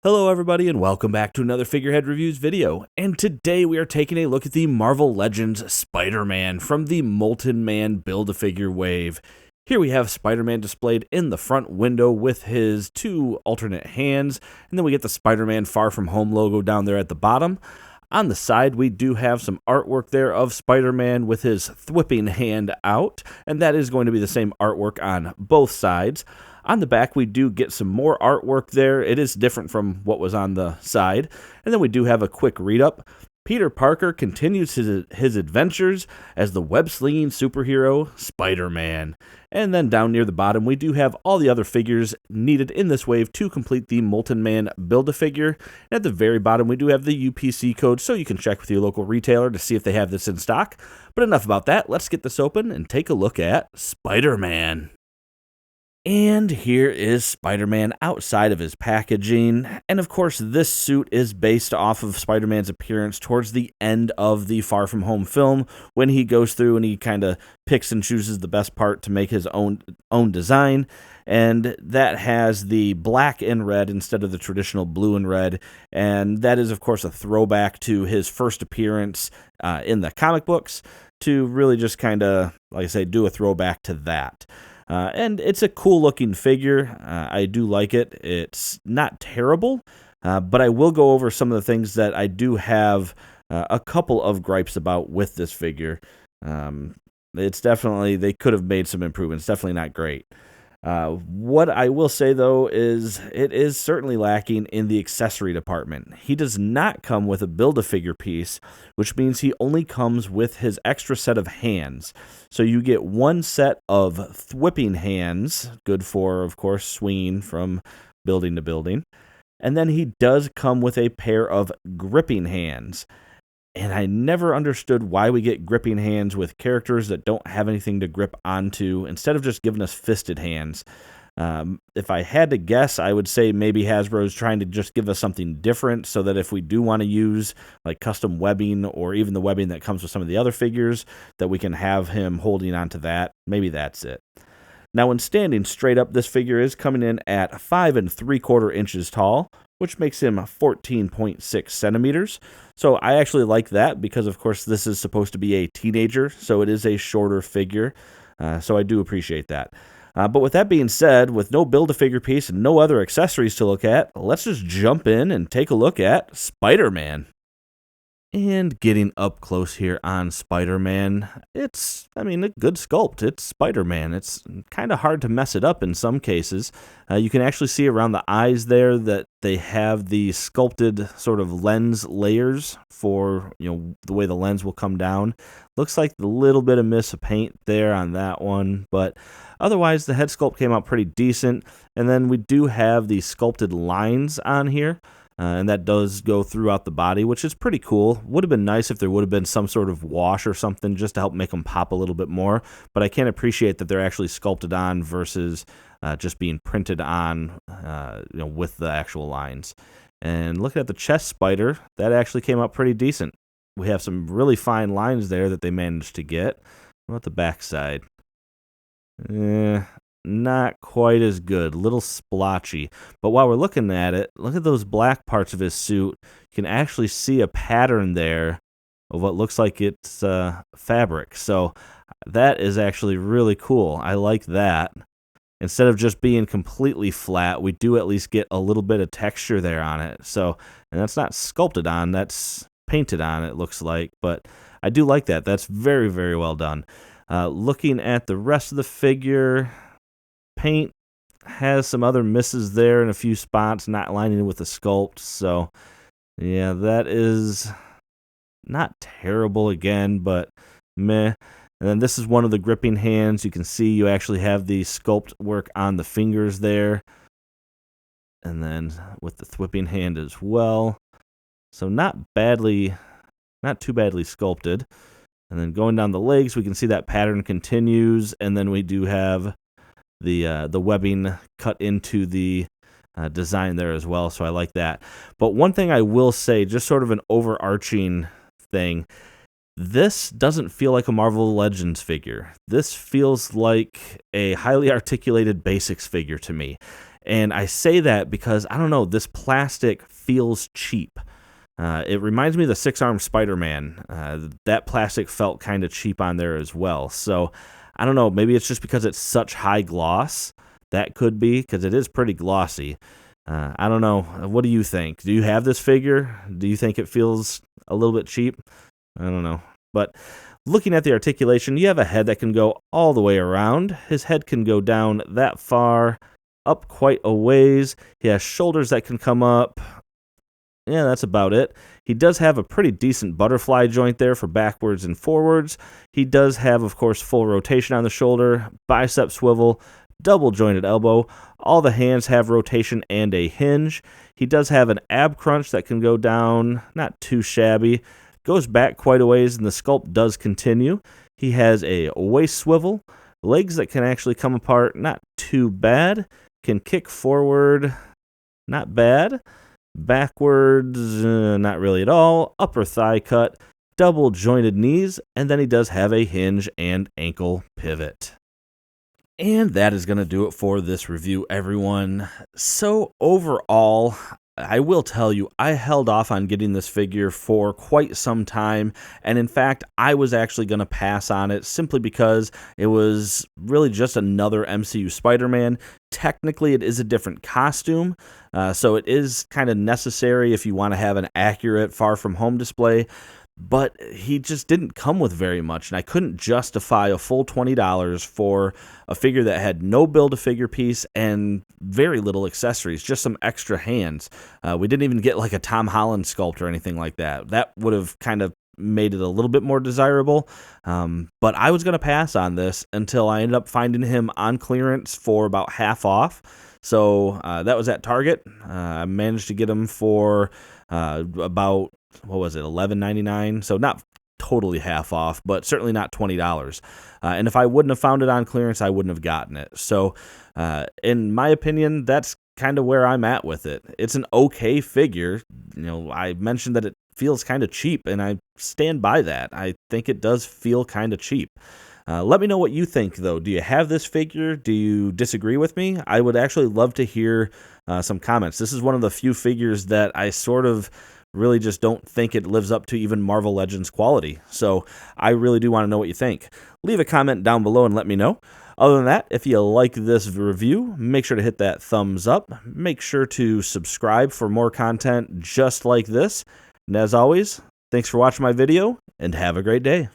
Hello everybody and welcome back to another Figurehead Reviews video, and today we are taking a look at the Marvel Legends Spider-Man from the Molten Man Build-A-Figure wave. Here we have Spider-Man displayed in the front window with his two alternate hands, and then we get the Spider-Man Far From Home logo down there at the bottom. On the side, we do have some artwork there of Spider-Man with his thwipping hand out, and that is going to be the same artwork on both sides. On the back, we do get some more artwork there. It is different from what was on the side. And then we do have a quick read-up. Peter Parker continues his adventures as the web-slinging superhero Spider-Man. And then down near the bottom, we do have all the other figures needed in this wave to complete the Molten Man Build-A-Figure. And at the very bottom, we do have the UPC code, so you can check with your local retailer to see if they have this in stock. But enough about that. Let's get this open and take a look at Spider-Man. And here is Spider-Man outside of his packaging, and of course this suit is based off of Spider-Man's appearance towards the end of the Far From Home film, when he goes through and he kind of picks and chooses the best part to make his own design, and that has the black and red instead of the traditional blue and red, and that is of course a throwback to his first appearance in the comic books, to really just kind of, like I say, do a throwback to that. And it's a cool looking figure. I do like it. It's not terrible, but I will go over some of the things that I do have a couple of gripes about with this figure. It's definitely, they could have made some improvements. Definitely not great. What I will say, though, is it is certainly lacking in the accessory department. He does not come with a Build-A-Figure piece, which means he only comes with his extra set of hands. So you get one set of thwipping hands, good for, of course, swinging from building to building. And then he does come with a pair of gripping hands. And I never understood why we get gripping hands with characters that don't have anything to grip onto, instead of just giving us fisted hands. If I had to guess, I would say maybe Hasbro's trying to just give us something different, so that if we do want to use like custom webbing, or even the webbing that comes with some of the other figures, that we can have him holding onto that. Maybe that's it. Now, when standing straight up, this figure is coming in at 5 3/4 inches tall, which makes him 14.6 centimeters. So I actually like that, because of course this is supposed to be a teenager, so it is a shorter figure. So I do appreciate that. But with that being said, with no Build-A-Figure piece and no other accessories to look at, let's just jump in and take a look at Spider-Man. And getting up close here on Spider-Man, it's, a good sculpt. It's Spider-Man. It's kind of hard to mess it up in some cases. You can actually see around the eyes there that they have the sculpted sort of lens layers for, the way the lens will come down. Looks like a little bit of miss of paint there on that one, but otherwise the head sculpt came out pretty decent. And then we do have the sculpted lines on here. And that does go throughout the body, which is pretty cool. Would have been nice if there would have been some sort of wash or something just to help make them pop a little bit more. But I can appreciate that they're actually sculpted on versus just being printed on, with the actual lines. And looking at the chest spider, that actually came out pretty decent. We have some really fine lines there that they managed to get. What about the back side? Not quite as good, a little splotchy. But while we're looking at it, look at those black parts of his suit. You can actually see a pattern there of what looks like it's fabric. So that is actually really cool. I like that. Instead of just being completely flat, we do at least get a little bit of texture there on it. So, and that's not sculpted on, that's painted on, it looks like. But I do like that. That's very, very well done. Looking at the rest of the figure, paint has some other misses there in a few spots, not lining with the sculpt. So, yeah, that is not terrible again, but meh. And then this is one of the gripping hands. You can see you actually have the sculpt work on the fingers there. And then with the thwipping hand as well. So not too badly sculpted. And then going down the legs, we can see that pattern continues. And then we do have the webbing cut into the design there as well, so I like that. But one thing I will say, just sort of an overarching thing, this doesn't feel like a Marvel Legends figure. This feels like a highly articulated basics figure to me. And I say that because, I don't know, this plastic feels cheap. It reminds me of the six-armed Spider-Man. That plastic felt kind of cheap on there as well. So, I don't know, maybe it's just because it's such high gloss. That could be, because it is pretty glossy. I don't know. What do you think? Do you have this figure? Do you think it feels a little bit cheap? I don't know. But looking at the articulation, you have a head that can go all the way around. His head can go down that far, up quite a ways. He has shoulders that can come up. Yeah, that's about it. He does have a pretty decent butterfly joint there for backwards and forwards. He does have, of course, full rotation on the shoulder, bicep swivel, double jointed elbow. All the hands have rotation and a hinge. He does have an ab crunch that can go down, not too shabby. Goes back quite a ways, and the sculpt does continue. He has a waist swivel, legs that can actually come apart, not too bad. Can kick forward, not bad. Backwards, not really at all. Upper thigh cut, double jointed knees, and then he does have a hinge and ankle pivot. And that is going to do it for this review, everyone. So overall, I will tell you, I held off on getting this figure for quite some time, and in fact, I was actually going to pass on it simply because it was really just another MCU Spider-Man. Technically, it is a different costume, so it is kind of necessary if you want to have an accurate far-from-home display, but he just didn't come with very much, and I couldn't justify a full $20 for a figure that had no Build-A-Figure piece and very little accessories, just some extra hands. We didn't even get like a Tom Holland sculpt or anything like that. That would have kind of made it a little bit more desirable, but I was going to pass on this until I ended up finding him on clearance for about half off. So that was at Target. I managed to get him for about, what was it, $11.99? So not totally half off, but certainly not $20. And if I wouldn't have found it on clearance, I wouldn't have gotten it. So in my opinion, that's kind of where I'm at with it. It's an okay figure. You know, I mentioned that it feels kind of cheap, and I stand by that. I think it does feel kind of cheap. Let me know what you think, though. Do you have this figure? Do you disagree with me? I would actually love to hear some comments. This is one of the few figures that I sort of really just don't think it lives up to even Marvel Legends quality. So I really do want to know what you think. Leave a comment down below and let me know. Other than that, if you like this review, make sure to hit that thumbs up. Make sure to subscribe for more content just like this. And as always, thanks for watching my video, and have a great day.